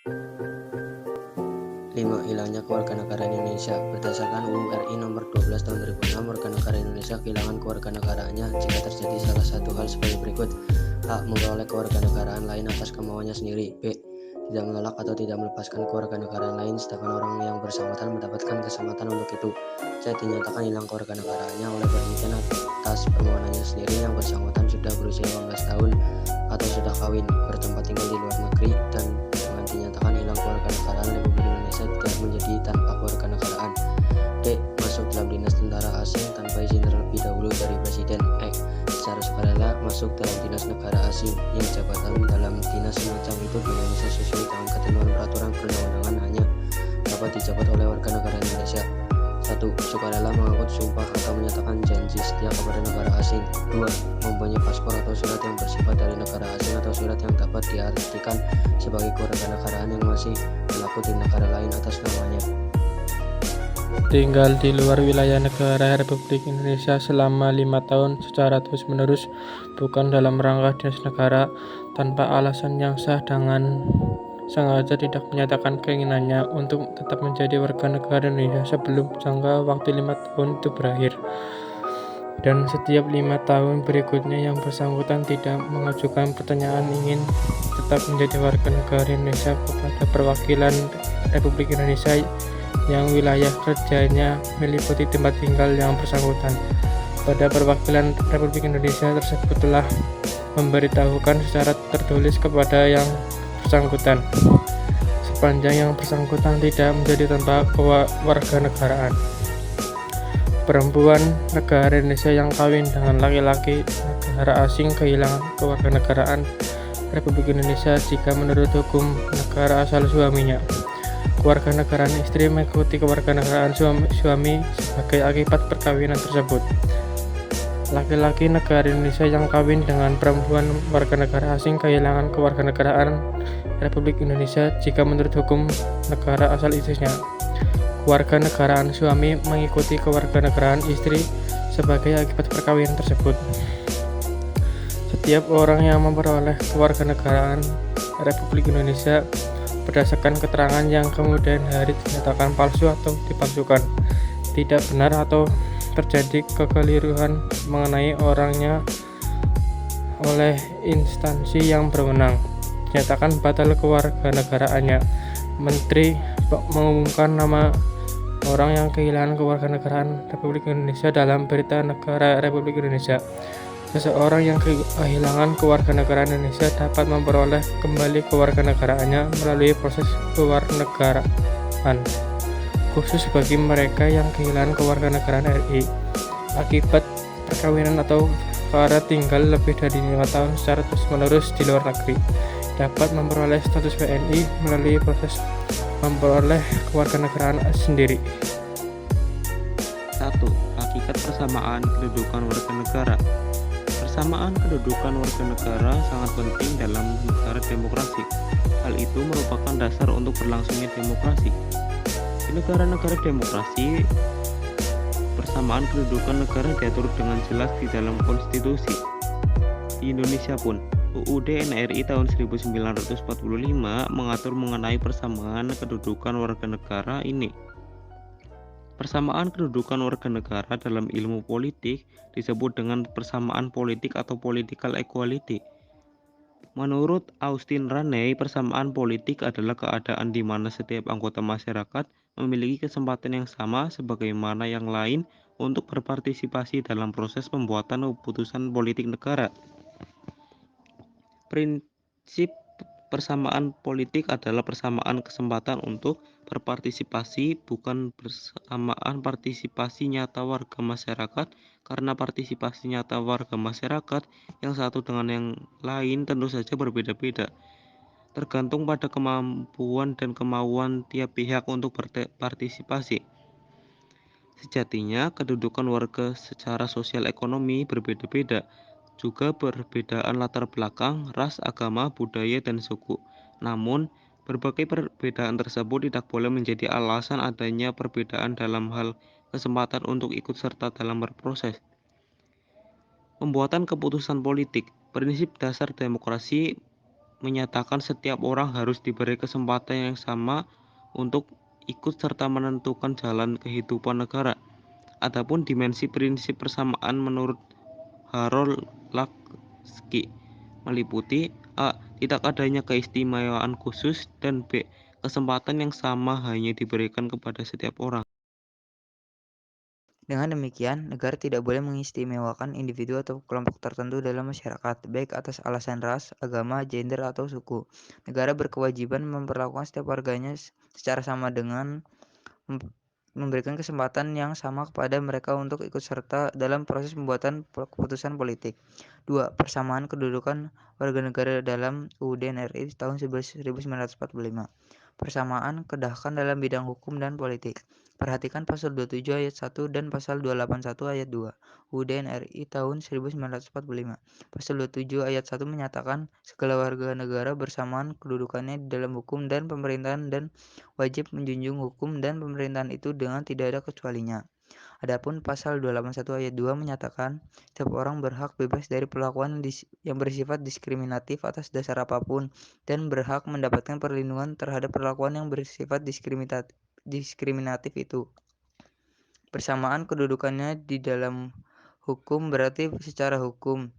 5. Hilangnya kewarganegaraan Indonesia. Berdasarkan UU RI Nomor 12 Tahun 2006, warga negara Indonesia kehilangan kewarganegaraannya jika terjadi salah satu hal sebagai berikut: A. Memperoleh kewarganegaraan lain atas kemauannya sendiri. B. Tidak menolak atau tidak melepaskan kewarganegaraan lain sedangkan orang yang bersangkutan mendapatkan kesempatan untuk itu. C. Dinyatakan hilang kewarganegaraannya oleh penelitian atas permohonannya sendiri yang bersangkutan sudah berusia 18 tahun atau sudah kawin, bertempat tinggal di luar negeri, dan dengan dinyatakan hilang kewarganegaraan Republik Indonesia tidak menjadi tanpa kewarganegaraan. D. Masuk dalam dinas tentara asing tanpa izin terlebih dahulu dari Presiden. E. Secara sukarela masuk dalam dinas negara asing yang jabatan dalam dinas semacam itu di Indonesia sesuai dengan ketentuan peraturan perundang-undangan hanya dapat dijabat oleh warga negara Indonesia. 1. Sukarela mengangkut sumpah atau menyatakan janji setia kepada negara asing. 2. Mempunyai paspor atau surat yang bersifat dari negara asing atau surat yang dapat diartikan sebagai kewarganegaraan yang masih berlaku di negara lain atas namanya. Tinggal di luar wilayah negara Republik Indonesia selama 5 tahun secara terus-menerus, bukan dalam rangka dinas negara, tanpa alasan yang sah dengan sengaja tidak menyatakan keinginannya untuk tetap menjadi warga negara Indonesia sebelum jangka waktu 5 tahun itu berakhir. Dan setiap 5 tahun berikutnya yang bersangkutan tidak mengajukan pertanyaan ingin tetap menjadi warga negara Indonesia kepada perwakilan Republik Indonesia yang wilayah kerjanya meliputi tempat tinggal yang bersangkutan. Pada perwakilan Republik Indonesia tersebut telah memberitahukan secara tertulis kepada yang bersangkutan sepanjang yang bersangkutan tidak menjadi tanpa kewarganegaraan. Perempuan negara Indonesia yang kawin dengan laki-laki negara asing kehilangan kewarganegaraan Republik Indonesia jika menurut hukum negara asal suaminya. Kewarganegaraan istri mengikuti kewarganegaraan suami sebagai akibat perkawinan tersebut. Laki-laki negara Indonesia yang kawin dengan perempuan warga negara asing kehilangan kewarganegaraan Republik Indonesia jika menurut hukum negara asal istrinya. Kewarganegaraan suami mengikuti kewarganegaraan istri sebagai akibat perkawinan tersebut. Setiap orang yang memperoleh kewarganegaraan Republik Indonesia berdasarkan keterangan yang kemudian hari dinyatakan palsu atau dipalsukan, tidak benar atau terjadi kekeliruan mengenai orangnya oleh instansi yang berwenang, dinyatakan batal kewarganegaraannya. Menteri mengumumkan nama orang yang kehilangan kewarganegaraan Republik Indonesia dalam berita negara Republik Indonesia. Seseorang yang kehilangan kewarganegaraan Indonesia dapat memperoleh kembali kewarganegaraannya melalui proses kewarganegaraan khusus bagi mereka yang kehilangan kewarganegaraan RI akibat perkawinan atau karena tinggal lebih dari 5 tahun secara terus-menerus di luar negeri, dapat memperoleh status WNI melalui proses memperoleh kewarganegaraan sendiri. 1. Hakikat persamaan kedudukan warga negara. Persamaan kedudukan warga negara sangat penting dalam negara demokrasi. Hal itu merupakan dasar untuk berlangsungnya demokrasi. Di negara-negara demokrasi, persamaan kedudukan negara diatur dengan jelas di dalam konstitusi. Di Indonesia pun, UUD NRI tahun 1945 mengatur mengenai persamaan kedudukan warga negara ini. Persamaan kedudukan warga negara dalam ilmu politik disebut dengan persamaan politik atau political equality. Menurut Austin Raney, persamaan politik adalah keadaan di mana setiap anggota masyarakat memiliki kesempatan yang sama sebagaimana yang lain untuk berpartisipasi dalam proses pembuatan keputusan politik negara. Prinsip persamaan politik adalah persamaan kesempatan untuk berpartisipasi, bukan persamaan partisipasi nyata warga masyarakat, karena partisipasi nyata warga masyarakat yang satu dengan yang lain tentu saja berbeda-beda, tergantung pada kemampuan dan kemauan tiap pihak untuk berpartisipasi. Sejatinya, kedudukan warga secara sosial ekonomi berbeda-beda, juga perbedaan latar belakang, ras, agama, budaya, dan suku. Namun, berbagai perbedaan tersebut tidak boleh menjadi alasan adanya perbedaan dalam hal kesempatan untuk ikut serta dalam berproses. Pembuatan keputusan politik. Prinsip dasar demokrasi menyatakan setiap orang harus diberi kesempatan yang sama untuk ikut serta menentukan jalan kehidupan negara. Adapun dimensi prinsip persamaan menurut Harold Laski meliputi A. Tidak adanya keistimewaan khusus, dan B. Kesempatan yang sama hanya diberikan kepada setiap orang. Dengan demikian, negara tidak boleh mengistimewakan individu atau kelompok tertentu dalam masyarakat, baik atas alasan ras, agama, gender, atau suku. Negara berkewajiban memperlakukan setiap warganya secara sama dengan memberikan kesempatan yang sama kepada mereka untuk ikut serta dalam proses pembuatan keputusan politik. 2. Persamaan kedudukan warga negara dalam UUD RI tahun 1945. Persamaan kedahakan dalam bidang hukum dan politik. Perhatikan pasal 27 ayat 1 dan pasal 281 ayat 2 UUD RI tahun 1945. Pasal 27 ayat 1 menyatakan segala warga negara bersamaan kedudukannya di dalam hukum dan pemerintahan dan wajib menjunjung hukum dan pemerintahan itu dengan tidak ada kecualinya. Adapun pasal 281 ayat 2 menyatakan setiap orang berhak bebas dari perlakuan yang bersifat diskriminatif atas dasar apapun dan berhak mendapatkan perlindungan terhadap perlakuan yang bersifat diskriminatif itu. Persamaan kedudukannya di dalam hukum berarti secara hukum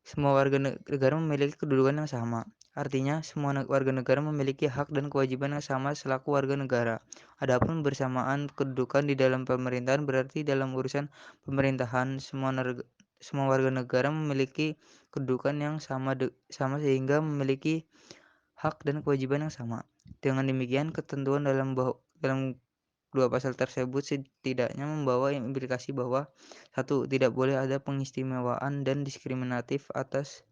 semua warga negara memiliki kedudukan yang sama. Artinya, semua warga negara memiliki hak dan kewajiban yang sama selaku warga negara. Adapun bersamaan kedudukan di dalam pemerintahan berarti dalam urusan pemerintahan semua warga negara memiliki kedudukan yang sama sehingga memiliki hak dan kewajiban yang sama. Dengan demikian, ketentuan dalam dua pasal tersebut setidaknya membawa implikasi bahwa 1. Tidak boleh ada pengistimewaan dan diskriminatif atas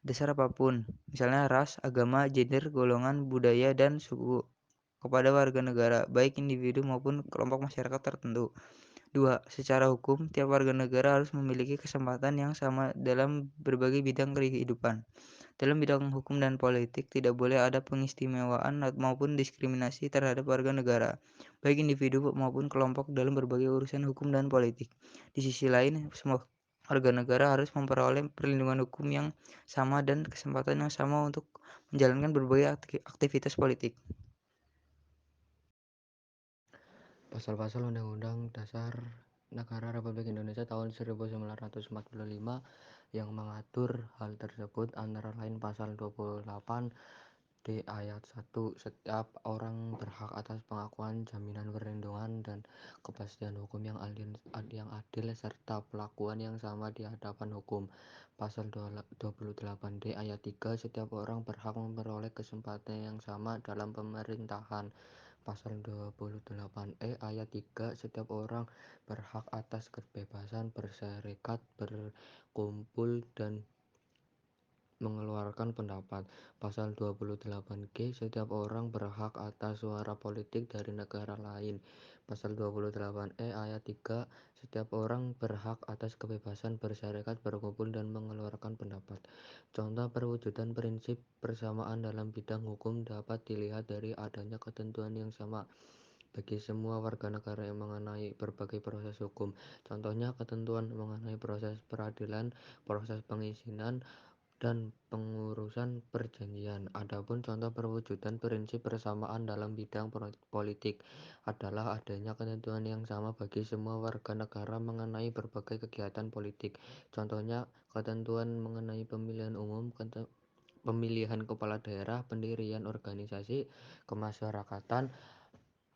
dasar apapun, misalnya ras, agama, gender, golongan, budaya, dan suku kepada warga negara, baik individu maupun kelompok masyarakat tertentu. 2. Secara hukum, tiap warga negara harus memiliki kesempatan yang sama dalam berbagai bidang kehidupan. Dalam bidang hukum dan politik, tidak boleh ada pengistimewaan maupun diskriminasi terhadap warga negara, baik individu maupun kelompok dalam berbagai urusan hukum dan politik. Di sisi lain, semua warga negara harus memperoleh perlindungan hukum yang sama dan kesempatan yang sama untuk menjalankan berbagai aktivitas politik. Pasal-pasal Undang-Undang Dasar Negara Republik Indonesia tahun 1945 yang mengatur hal tersebut antara lain pasal 28 D ayat 1, setiap orang berhak atas pengakuan, jaminan perlindungan, dan kepastian hukum yang adil serta perlakuan yang sama di hadapan hukum. Pasal 28 D ayat 3, setiap orang berhak memperoleh kesempatan yang sama dalam pemerintahan. Pasal 28 E ayat 3, setiap orang berhak atas kebebasan berserikat, berkumpul, dan mengeluarkan pendapat. Pasal 28G, setiap orang berhak atas suara politik dari negara lain. Pasal 28E ayat 3, setiap orang berhak atas kebebasan berserikat, berkumpul, dan mengeluarkan pendapat. Contoh perwujudan prinsip persamaan dalam bidang hukum dapat dilihat dari adanya ketentuan yang sama bagi semua warga negara yang mengenai berbagai proses hukum. Contohnya ketentuan mengenai proses peradilan, proses pengizinan, dan pengurusan perjanjian. Adapun contoh perwujudan prinsip persamaan dalam bidang politik adalah adanya ketentuan yang sama bagi semua warga negara mengenai berbagai kegiatan politik. Contohnya ketentuan mengenai pemilihan umum, pemilihan kepala daerah, pendirian organisasi kemasyarakatan,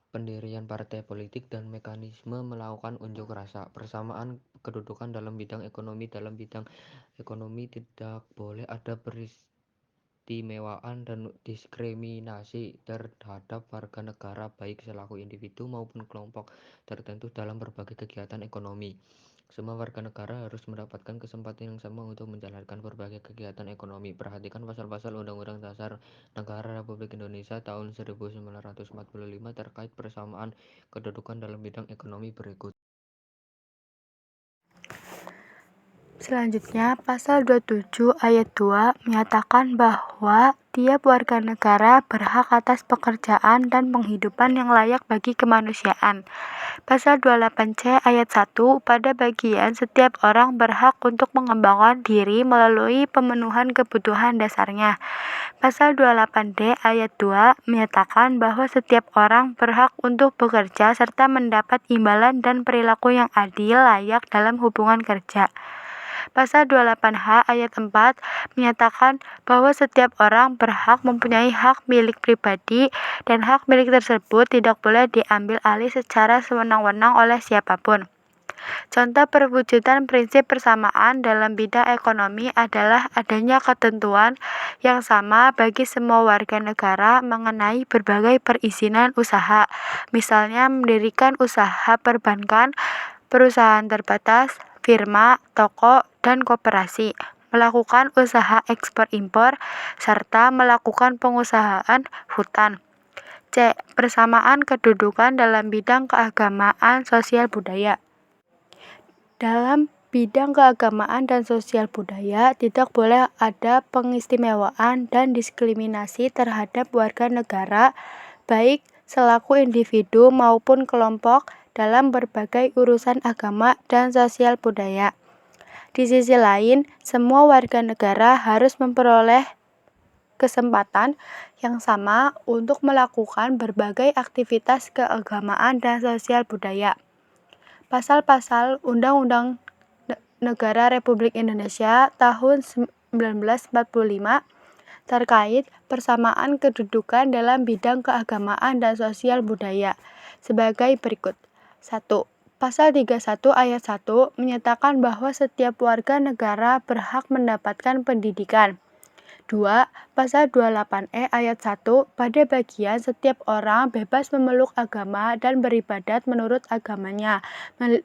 pendirian partai politik, dan mekanisme melakukan unjuk rasa. Persamaan kedudukan dalam bidang ekonomi. Dalam bidang ekonomi tidak boleh ada peristimewaan dan diskriminasi terhadap warga negara baik selaku individu maupun kelompok tertentu dalam berbagai kegiatan ekonomi. Semua warga negara harus mendapatkan kesempatan yang sama untuk menjalankan berbagai kegiatan ekonomi. Perhatikan pasal-pasal Undang-Undang Dasar Negara Republik Indonesia tahun 1945 terkait persamaan kedudukan dalam bidang ekonomi berikut. Selanjutnya, pasal 27 ayat 2 menyatakan bahwa tiap warga negara berhak atas pekerjaan dan penghidupan yang layak bagi kemanusiaan. Pasal 28C ayat 1 pada bagian setiap orang berhak untuk mengembangkan diri melalui pemenuhan kebutuhan dasarnya. Pasal 28D ayat 2 menyatakan bahwa setiap orang berhak untuk bekerja serta mendapat imbalan dan perilaku yang adil layak dalam hubungan kerja. Pasal 28H ayat 4 menyatakan bahwa setiap orang berhak mempunyai hak milik pribadi dan hak milik tersebut tidak boleh diambil alih secara sewenang-wenang oleh siapapun. Contoh perwujudan prinsip persamaan dalam bidang ekonomi adalah adanya ketentuan yang sama bagi semua warga negara mengenai berbagai perizinan usaha, misalnya mendirikan usaha perbankan, perusahaan terbatas, firma, toko, dan koperasi, melakukan usaha ekspor-impor, serta melakukan pengusahaan hutan. C. Persamaan kedudukan dalam bidang keagamaan sosial budaya. Dalam bidang keagamaan dan sosial budaya, tidak boleh ada pengistimewaan dan diskriminasi terhadap warga negara, baik selaku individu maupun kelompok dalam berbagai urusan agama dan sosial budaya. Di sisi lain, semua warga negara harus memperoleh kesempatan yang sama untuk melakukan berbagai aktivitas keagamaan dan sosial budaya. Pasal-pasal Undang-Undang Negara Republik Indonesia tahun 1945 terkait persamaan kedudukan dalam bidang keagamaan dan sosial budaya sebagai berikut. 1. Pasal 31 ayat 1 menyatakan bahwa setiap warga negara berhak mendapatkan pendidikan. 2. Pasal 28E ayat 1 pada bagian setiap orang bebas memeluk agama dan beribadat menurut agamanya,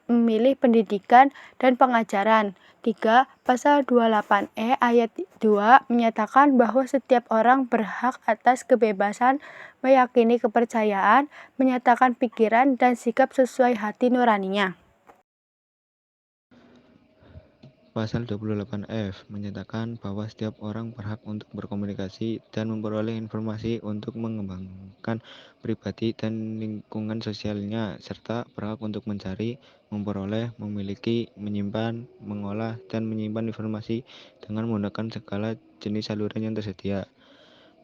memilih pendidikan dan pengajaran. 3. Pasal 28E ayat 2 menyatakan bahwa setiap orang berhak atas kebebasan meyakini kepercayaan, menyatakan pikiran dan sikap sesuai hati nuraninya. Pasal 28F menyatakan bahwa setiap orang berhak untuk berkomunikasi dan memperoleh informasi untuk mengembangkan pribadi dan lingkungan sosialnya, serta berhak untuk mencari, memperoleh, memiliki, menyimpan, mengolah, dan menyimpan informasi dengan menggunakan segala jenis saluran yang tersedia.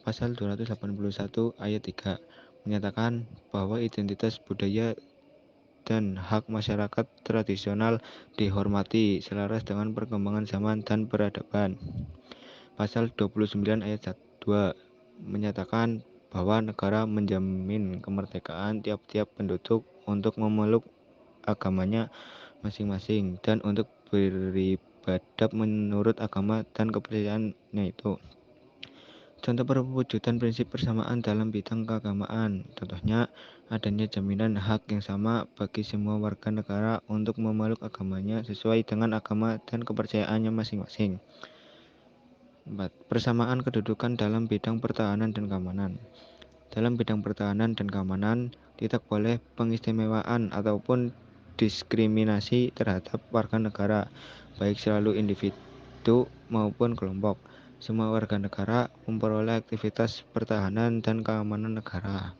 Pasal 281 ayat 3 menyatakan bahwa identitas budaya dan hak masyarakat tradisional dihormati selaras dengan perkembangan zaman dan peradaban. Pasal 29 ayat 2 menyatakan bahwa negara menjamin kemerdekaan tiap-tiap penduduk untuk memeluk agamanya masing-masing dan untuk beribadat menurut agama dan kepercayaannya itu. Contoh perwujudan prinsip persamaan dalam bidang keagamaan, contohnya adanya jaminan hak yang sama bagi semua warga negara untuk memeluk agamanya sesuai dengan agama dan kepercayaannya masing-masing. 4. Persamaan kedudukan dalam bidang pertahanan dan keamanan. Dalam bidang pertahanan dan keamanan, tidak boleh pengistimewaan ataupun diskriminasi terhadap warga negara, baik selalu individu maupun kelompok. Semua warga negara memperoleh aktivitas pertahanan dan keamanan negara.